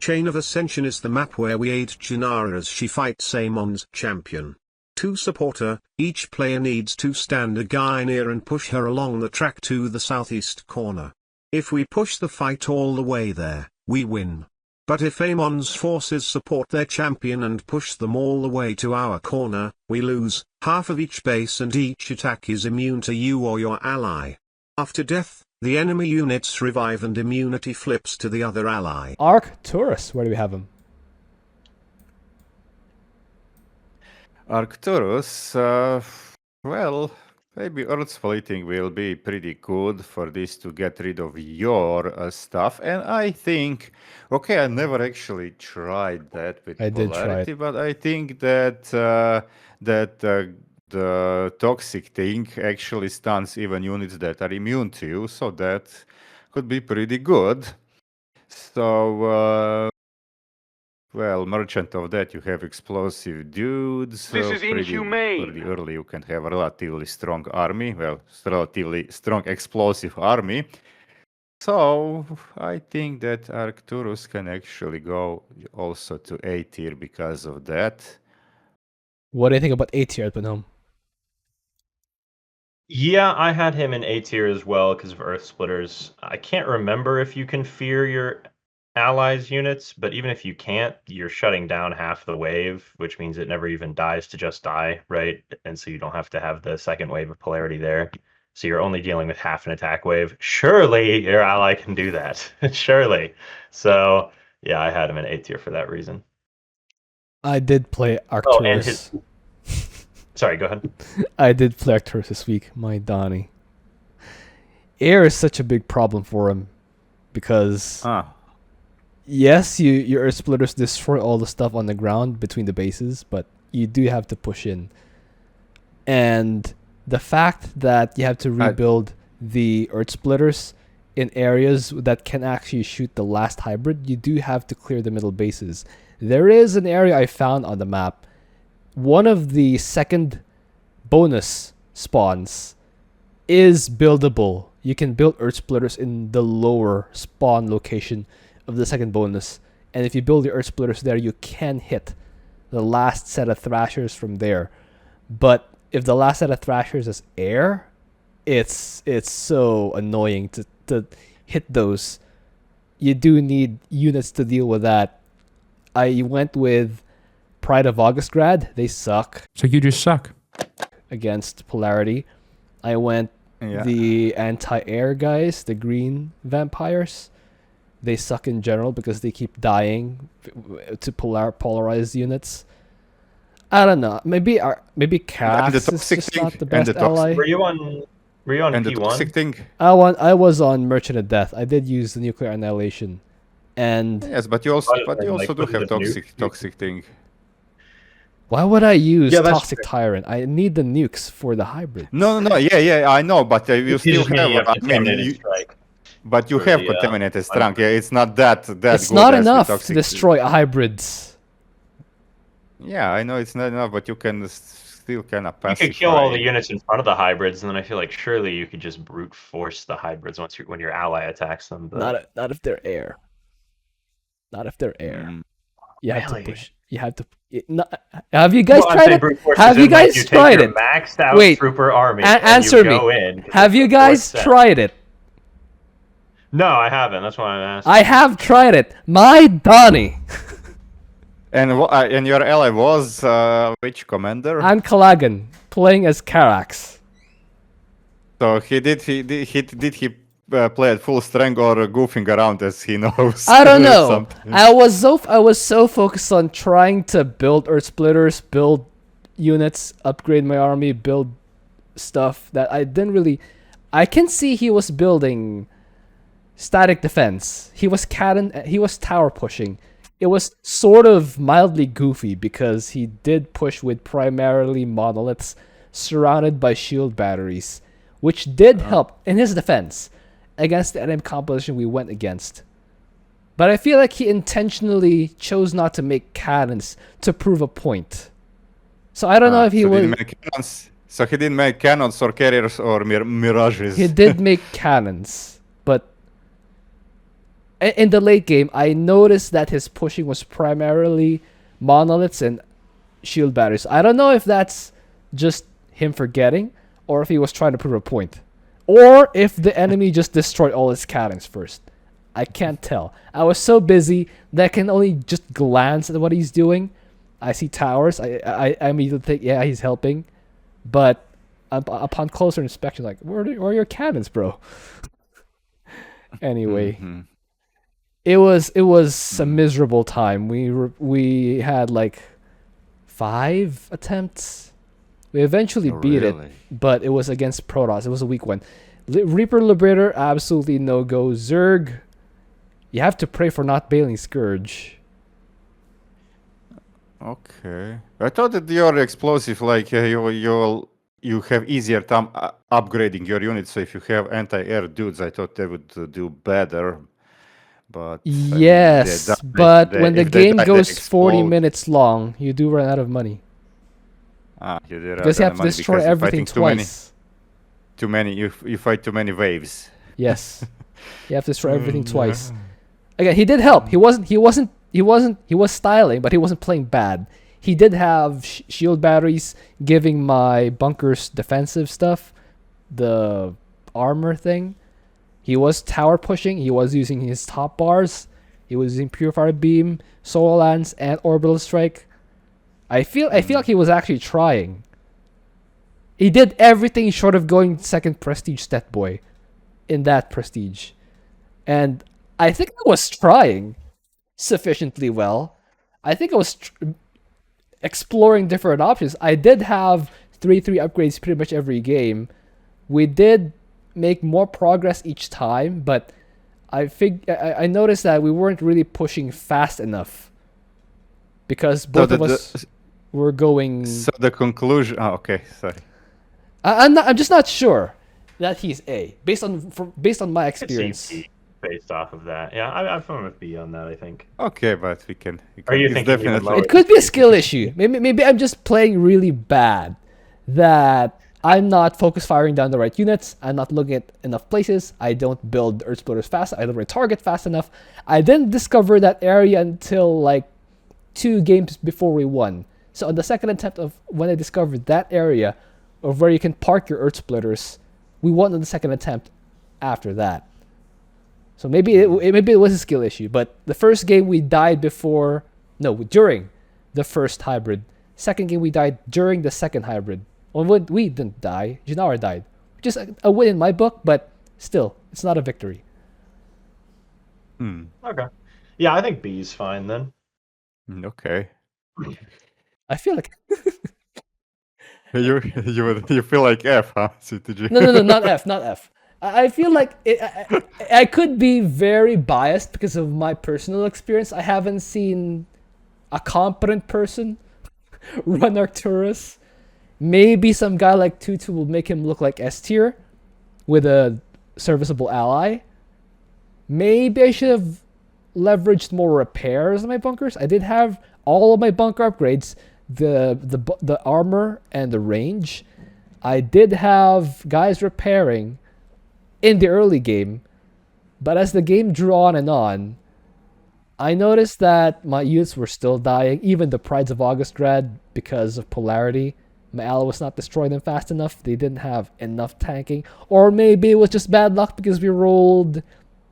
Chain of Ascension is the map where we aid Janara as she fights Amon's champion. To support her, each player needs to stand a guy near and push her along the track to the southeast corner. If we push the fight all the way there, we win. But if Amon's forces support their champion and push them all the way to our corner, we lose. Half of each base and each attack is immune to you or your ally. After death, the enemy units revive and immunity flips to the other ally. Arcturus, where do we have him? Arcturus, well, maybe Earth splitting will be pretty good for this to get rid of your stuff. And I think, okay, I never actually tried that with Polarity, but I think that the toxic thing actually stuns even units that are immune to you, so that could be pretty good. So, well, merchant of that, you have explosive dudes. This is inhumane. Pretty early, you can have a relatively strong army. Well, relatively strong explosive army. So, I think that Arcturus can actually go also to A tier because of that. What do you think about A tier at Benham? Yeah, I had him in A tier as well because of Earth Splitters. I can't remember if you can fear your allies units, but even if you can't, you're shutting down half the wave, which means it never even dies to just die, right? And so you don't have to have the second wave of polarity there. So you're only dealing with half an attack wave. Surely your ally can do that. Surely. So yeah, I had him in A tier for that reason. I did play Arcturus. Sorry, go ahead. I did play Arcturus this week, my Donnie. Air is such a big problem for him because yes, your Earth Splitters destroy all the stuff on the ground between the bases, but you do have to push in. And the fact that you have to rebuild the Earth Splitters in areas that can actually shoot the last hybrid, you do have to clear the middle bases. There is an area I found on the map. One of the second bonus spawns is buildable. You can build Earth Splitters in the lower spawn location of the second bonus, and if you build the Earth Splitters there, you can hit the last set of Thrashers from there. But if the last set of Thrashers is air, it's so annoying to hit those. You do need units to deal with that. I went with Pride of Augustgrad. They suck. So you just suck. Against Polarity. I went the anti-air guys, the green vampires. They suck in general because they keep dying to polarized units. I don't know. Maybe Cass is just not the best ally. Were you on P1? I was on Merchant of Death. I did use the Nuclear Annihilation. And yes, but you also do have toxic thing. Why would I use Toxic Tyrant? I need the nukes for the hybrid. No, yeah, I know, but you still have. But you have contaminated strength. Yeah, it's not that It's good not enough to destroy hybrids. Yeah, I know it's not enough, but you can still kind of pacify. You could kill all the units in front of the hybrids, and then I feel like surely you could just brute force the hybrids when your ally attacks them. But... Not if they're air. Not if they're air. You have to push. You have to. Have you guys tried it? Have you guys tried it? Maxed out trooper army. Answer me. Have you guys tried it? No, I haven't. That's why I'm asking. I have tried it. My Donnie. And your ally was which commander? I'm Kalagan, playing as Karax. So he play at full strength or goofing around as he knows? I don't know. I was so focused on trying to build Earth Splitters, build units, upgrade my army, build stuff that I didn't really. I can see he was building static defense. He was tower pushing. It was sort of mildly goofy because he did push with primarily monoliths surrounded by shield batteries, which did help in his defense against the enemy composition we went against. But I feel like he intentionally chose not to make cannons to prove a point. So I don't know if he would. So he didn't make cannons or carriers or mirages. He did make cannons, but in the late game, I noticed that his pushing was primarily monoliths and shield batteries. I don't know if that's just him forgetting, or if he was trying to prove a point, or if the enemy just destroyed all his cannons first. I can't tell. I was so busy that I can only just glance at what he's doing. I see towers. I immediately think, yeah, he's helping, but upon closer inspection, like, where are your cannons, bro? Anyway, it was a miserable time. We had like 5 attempts. We eventually beat it, but it was against Protoss. It was a weak one. Reaper Liberator, absolutely no go. Zerg, you have to pray for not bailing Scourge. Okay. I thought that your explosive, like you have easier time upgrading your units. So if you have anti-air dudes, I thought they would do better. But yes, I mean, but when the game goes 40 minutes long, you do run out of money. Because you have to destroy everything twice. Too many. You fight too many waves. Yes, you have to destroy everything twice. Again, he did help. He was styling, but he wasn't playing bad. He did have shield batteries giving my bunkers defensive stuff, the armor thing. He was tower pushing. He was using his top bars. He was using Purifier Beam, Solar Lance, and Orbital Strike. I feel like he was actually trying. He did everything short of going second Prestige Stat Boy in that Prestige. And I think I was trying sufficiently well. I think I was exploring different options. I did have 3/3 upgrades pretty much every game. We did make more progress each time, but I noticed that we weren't really pushing fast enough because both of us were going. So the conclusion. Oh, okay, sorry. I'm just not sure that he's A based on my experience. Based off of that, yeah, I'm fine with B on that. I think. Okay, but we can. Are you thinking definitely? It could be a skill issue. Maybe I'm just playing really bad. That I'm not focus firing down the right units. I'm not looking at enough places. I don't build Earth Splitters fast. I don't target fast enough. I didn't discover that area until like 2 games before we won. So on the second attempt of when I discovered that area of where you can park your Earth Splitters, we won on the second attempt after that. So maybe it was a skill issue. But the first game we died during the first hybrid. Second game we died during the second hybrid. Well, we didn't die. Jinara died. Just a win in my book, but still, it's not a victory. Okay. Yeah, I think B is fine then. Okay. I feel like you feel like F, huh? CTG? No, not F. I feel like I could be very biased because of my personal experience. I haven't seen a competent person run Arcturus. Maybe some guy like Tutu will make him look like S tier with a serviceable ally. Maybe I should have leveraged more repairs in my bunkers. I did have all of my bunker upgrades, the armor and the range. I did have guys repairing in the early game, but as the game drew on, I noticed that my units were still dying, even the Prides of Augustrad, because of Polarity. My ally was not destroying them fast enough. They didn't have enough tanking. Or maybe it was just bad luck because we rolled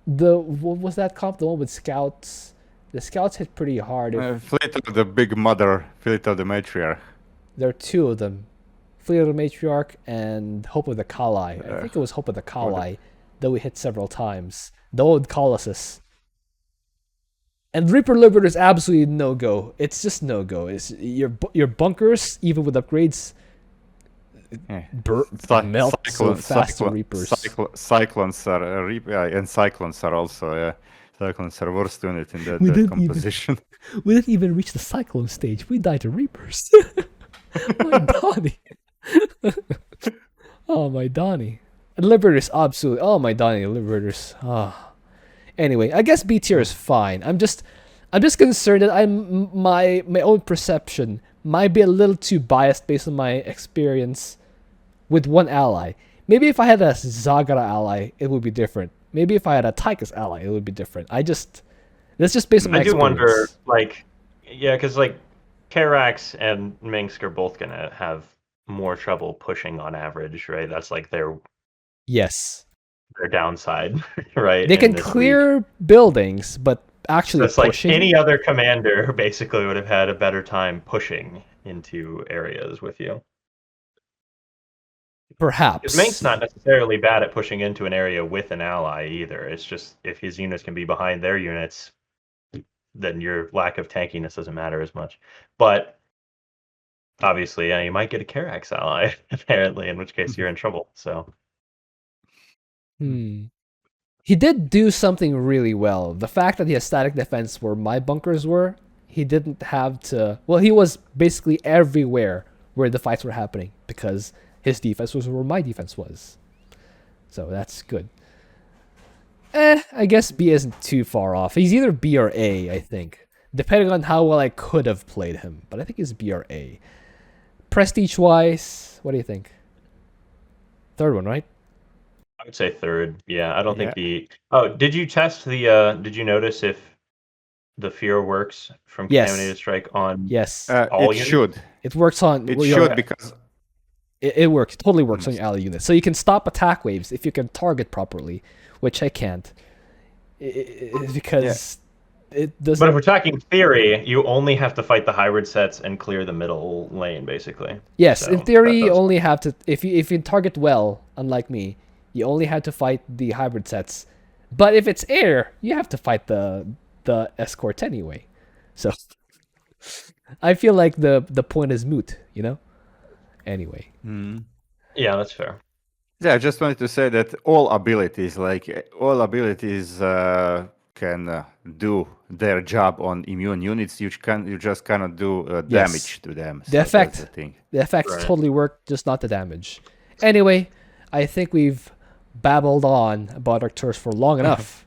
what was that comp? The one with scouts. The scouts hit pretty hard. Fleet of the Big Mother, Fleet of the Matriarch. There are 2 of them. Fleet of the Matriarch and Hope of the Kali. I think it was Hope of the Kali that we hit several times. The old Colossus. And Reaper Liberator is absolutely no-go. It's just no-go. It's your bunkers, even with upgrades, melt so fast to Reapers. Cyclones are and Cyclones are also Cyclones are worst unit in that composition. We didn't even reach the Cyclone stage. We died to Reapers. My Donnie. Oh, my Donnie. And Liberators, absolutely. Oh, my Donnie, Liberators. Anyway, I guess B tier is fine. I'm just concerned that my own perception might be a little too biased based on my experience with one ally. Maybe if I had a Zagara ally, it would be different. Maybe if I had a Tychus ally, it would be different. That's just based on my experience. I do wonder, like, yeah, because like Karax and Mengsk are both gonna have more trouble pushing on average, right? That's like their downside, right? They can clear buildings, but actually it's pushing. Like any other commander basically would have had a better time pushing into areas with you. Perhaps. Because Mengsk's not necessarily bad at pushing into an area with an ally either. It's just if his units can be behind their units, then your lack of tankiness doesn't matter as much. But obviously, you might get a Karax ally, apparently, in which case you're in trouble. So. He did do something really well. The fact that he has static defense where my bunkers were, he didn't have to... Well, he was basically everywhere where the fights were happening because his defense was where my defense was. So that's good. I guess B isn't too far off. He's either B or A, I think. Depending on how well I could have played him. But I think he's B or A. Prestige-wise, what do you think? Third one, right? I would say third. Yeah, I don't think the... Oh, did you test the... Did you notice if the fear works from Contaminated Strike on all units? Should. It works on... It should because... It works. It totally works on your ally units. So you can stop attack waves if you can target properly, which I can't. Because it doesn't... But if we're talking theory, you only have to fight the hybrid sets and clear the middle lane, basically. Yes, so in theory, you only have to... If you target well, unlike me, you only have to fight the hybrid sets. But if it's air, you have to fight the escorts anyway. So I feel like the point is moot, you know? Anyway. Yeah, that's fair. Yeah, I just wanted to say that all abilities can do their job on immune units. You just cannot do damage to them. The effects totally work, just not the damage. Anyway, I think we've babbled on about Arcturus for long enough.